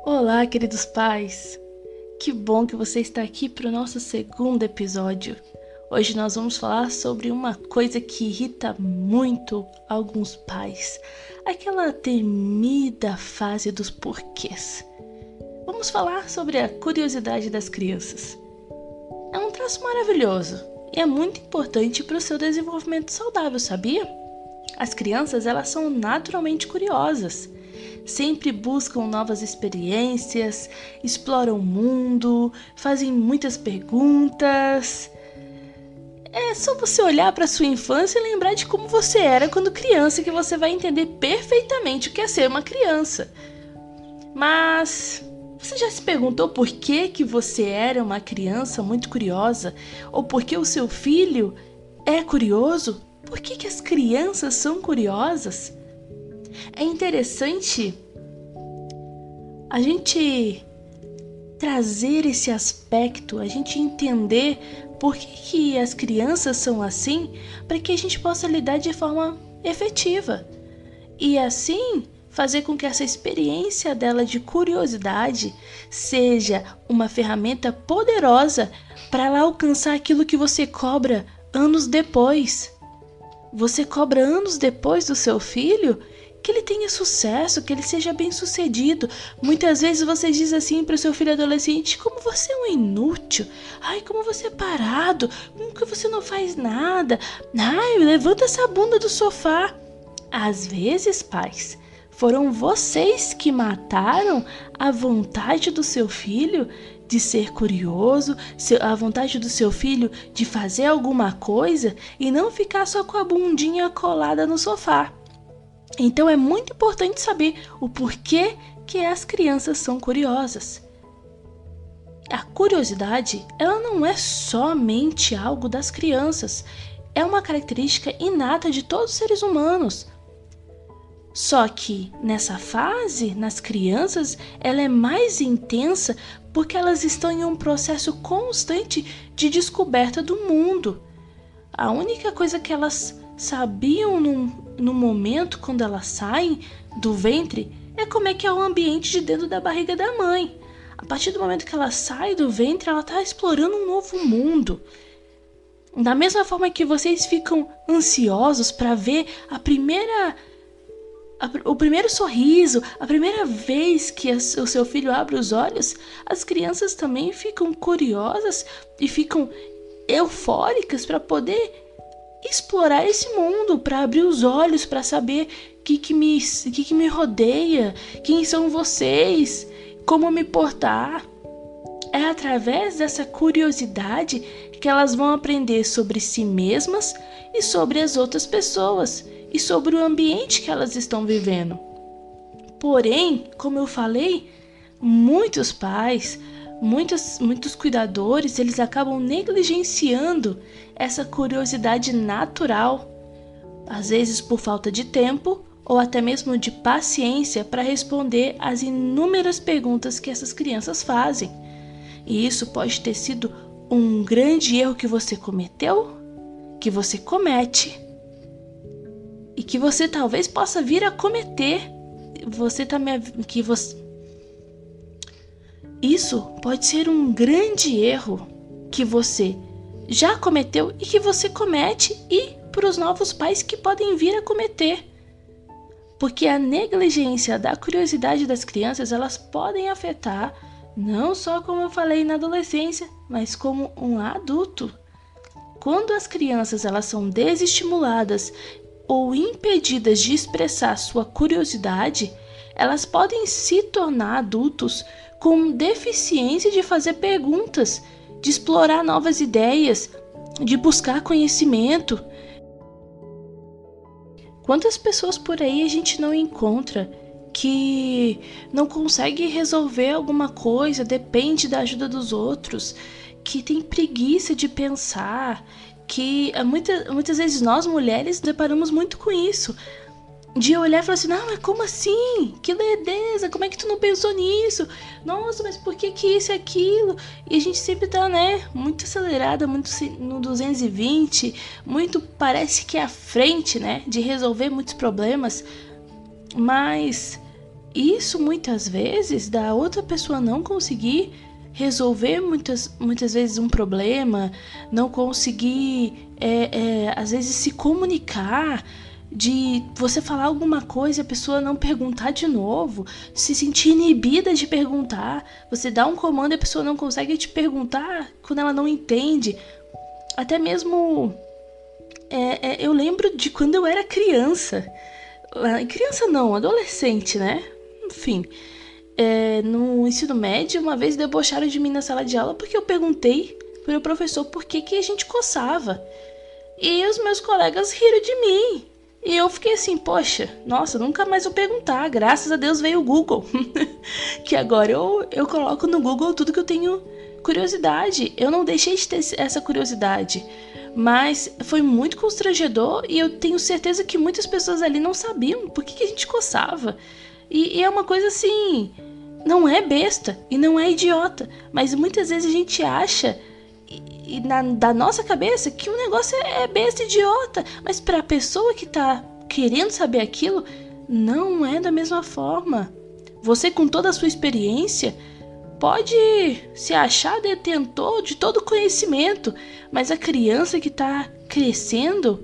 Olá, queridos pais! Que bom que você está aqui para o nosso segundo episódio. Hoje nós vamos falar sobre uma coisa que irrita muito alguns pais, aquela temida fase dos porquês. Vamos falar sobre a curiosidade das crianças. É um traço maravilhoso e é muito importante para o seu desenvolvimento saudável, sabia? As crianças, elas são naturalmente curiosas. Sempre buscam novas experiências, exploram o mundo, fazem muitas perguntas. É só você olhar para sua infância e lembrar de como você era quando criança que você vai entender perfeitamente o que é ser uma criança. Mas você já se perguntou por que você era uma criança muito curiosa? Ou por que o seu filho é curioso? Por que as crianças são curiosas? É interessante a gente trazer esse aspecto, a gente entender por que as crianças são assim, para que a gente possa lidar de forma efetiva. E assim fazer com que essa experiência dela de curiosidade seja uma ferramenta poderosa para ela alcançar aquilo que você cobra anos depois. Você cobra anos depois do seu filho que ele tenha sucesso, que ele seja bem-sucedido. Muitas vezes você diz assim para o seu filho adolescente: como você é um inútil, ai, como você é parado, como que você não faz nada, ai, levanta essa bunda do sofá. Às vezes, pais, foram vocês que mataram a vontade do seu filho de ser curioso, a vontade do seu filho de fazer alguma coisa e não ficar só com a bundinha colada no sofá. Então é muito importante saber o porquê que as crianças são curiosas. A curiosidade, ela não é somente algo das crianças, é uma característica inata de todos os seres humanos. Só que nessa fase, nas crianças, ela é mais intensa porque elas estão em um processo constante de descoberta do mundo. A única coisa que elas sabiam no momento quando elas saem do ventre é como é que é o ambiente de dentro da barriga da mãe. A partir do momento que ela sai do ventre, ela está explorando um novo mundo. Da mesma forma que vocês ficam ansiosos para ver o primeiro sorriso, a primeira vez que o seu filho abre os olhos, as crianças também ficam curiosas e ficam eufóricas para poder explorar esse mundo, para abrir os olhos, para saber o que me rodeia, quem são vocês, como me portar. É através dessa curiosidade que elas vão aprender sobre si mesmas e sobre as outras pessoas e sobre o ambiente que elas estão vivendo. Porém, como eu falei, muitos pais, muitos cuidadores, eles acabam negligenciando essa curiosidade natural, às vezes por falta de tempo ou até mesmo de paciência para responder às inúmeras perguntas que essas crianças fazem. E isso pode ter sido um grande erro que você cometeu, que você comete e que você talvez possa vir a cometer. Isso pode ser um grande erro que você já cometeu e que você comete, e para os novos pais que podem vir a cometer. Porque a negligência da curiosidade das crianças, elas podem afetar não só, como eu falei, na adolescência, mas como um adulto. Quando as crianças elas são desestimuladas ou impedidas de expressar sua curiosidade, elas podem se tornar adultos com deficiência de fazer perguntas, de explorar novas ideias, de buscar conhecimento. Quantas pessoas por aí a gente não encontra que não consegue resolver alguma coisa, depende da ajuda dos outros, que tem preguiça de pensar, que muitas vezes nós mulheres deparamos muito com isso, de olhar e falar assim: não, mas como assim? Que lerdeza, como é que tu não pensou nisso? Nossa, mas por que isso e aquilo? E a gente sempre tá, muito acelerada, muito no 220, muito parece que é à frente, de resolver muitos problemas. Mas isso muitas vezes da outra pessoa não conseguir resolver muitas vezes um problema, não conseguir às vezes se comunicar, de você falar alguma coisa e a pessoa não perguntar de novo, se sentir inibida de perguntar, você dá um comando e a pessoa não consegue te perguntar quando ela não entende. Até mesmo eu lembro de quando eu era criança não, adolescente, né? Enfim, no ensino médio, uma vez debocharam de mim na sala de aula porque eu perguntei pro professor por que a gente coçava. E os meus colegas riram de mim. E eu fiquei assim, poxa, nossa, nunca mais vou perguntar. Graças a Deus veio o Google. Que agora eu coloco no Google tudo que eu tenho curiosidade. Eu não deixei de ter essa curiosidade. Mas foi muito constrangedor e eu tenho certeza que muitas pessoas ali não sabiam por que a gente coçava. E é uma coisa assim, não é besta e não é idiota, mas muitas vezes a gente acha da nossa cabeça que o negócio é besta e idiota, mas para a pessoa que tá querendo saber aquilo, não é da mesma forma. Você, com toda a sua experiência, pode se achar detentor de todo o conhecimento, mas a criança que está crescendo,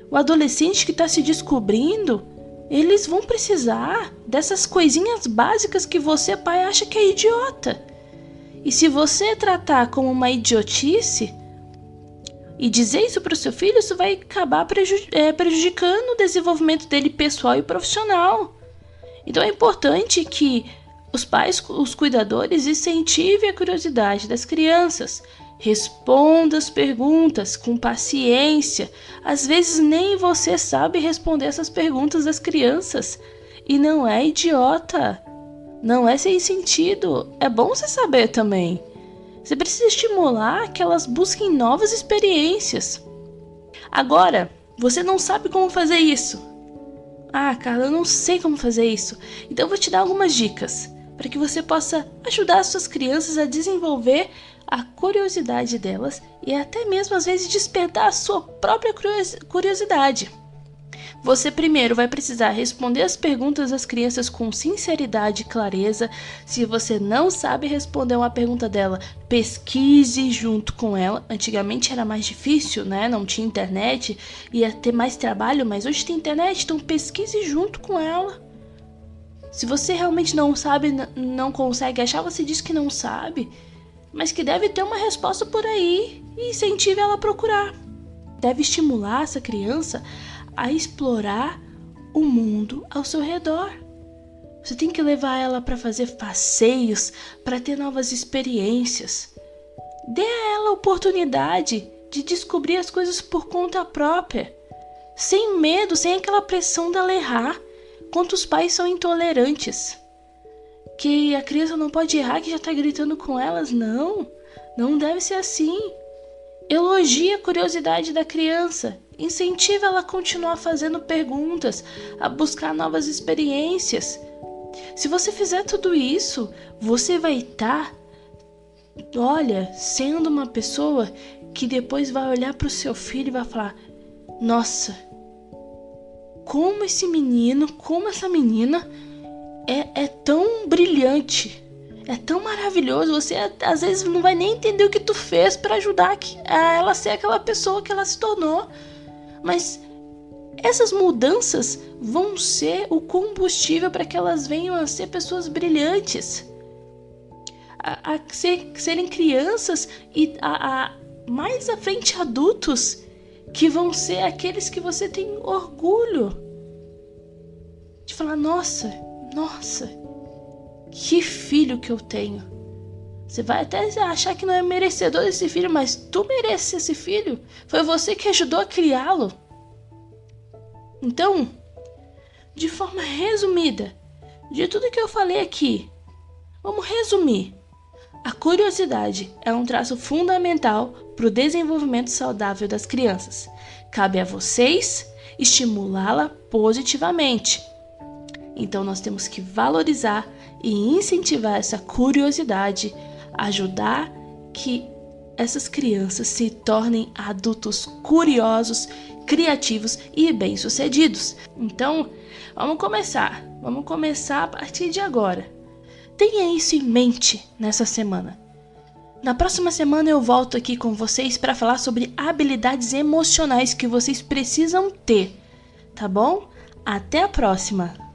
o adolescente que está se descobrindo, eles vão precisar dessas coisinhas básicas que você, pai, acha que é idiota. E se você tratar como uma idiotice e dizer isso para o seu filho, isso vai acabar prejudicando o desenvolvimento dele pessoal e profissional. Então é importante que os pais, os cuidadores, incentivem a curiosidade das crianças. Responda as perguntas com paciência. Às vezes nem você sabe responder essas perguntas das crianças. E não é idiota. Não é sem sentido. É bom você saber também. Você precisa estimular que elas busquem novas experiências. Agora, você não sabe como fazer isso. Ah, Carla, eu não sei como fazer isso. Então eu vou te dar algumas dicas para que você possa ajudar as suas crianças a desenvolver a curiosidade delas e até mesmo às vezes despertar a sua própria curiosidade. Você primeiro vai precisar responder as perguntas das crianças com sinceridade e clareza. Se você não sabe responder uma pergunta dela, pesquise junto com ela. Antigamente era mais difícil, né? Não tinha internet, ia ter mais trabalho, mas hoje tem internet, então pesquise junto com ela. Se você realmente não sabe, não consegue achar, você diz que não sabe, mas que deve ter uma resposta por aí e incentive ela a procurar. Deve estimular essa criança a explorar o mundo ao seu redor. Você tem que levar ela para fazer passeios, para ter novas experiências. Dê a ela a oportunidade de descobrir as coisas por conta própria, sem medo, sem aquela pressão dela errar. Quantos pais são intolerantes? Que a criança não pode errar, que já está gritando com elas? Não, não deve ser assim. Elogie a curiosidade da criança. Incentiva ela a continuar fazendo perguntas, a buscar novas experiências. Se você fizer tudo isso, você vai estar, sendo uma pessoa que depois vai olhar para o seu filho e vai falar: nossa, como esse menino, como essa menina é tão brilhante, é tão maravilhoso. Você às vezes não vai nem entender o que tu fez para ajudar a ela ser aquela pessoa que ela se tornou. Mas essas mudanças vão ser o combustível para que elas venham a ser pessoas brilhantes, a serem crianças e mais à frente adultos, que vão ser aqueles que você tem orgulho de falar: nossa, que filho que eu tenho. Você vai até achar que não é merecedor desse filho, mas tu mereces esse filho. Foi você que ajudou a criá-lo. Então, de forma resumida, de tudo que eu falei aqui, vamos resumir. A curiosidade é um traço fundamental para o desenvolvimento saudável das crianças. Cabe a vocês estimulá-la positivamente. Então, nós temos que valorizar e incentivar essa curiosidade, ajudar que essas crianças se tornem adultos curiosos criativos e bem-sucedidos. Então, vamos começar a partir de agora. Tenha isso em mente nessa semana. Na próxima semana eu volto aqui com vocês para falar sobre habilidades emocionais que vocês precisam ter, tá bom? Até a próxima!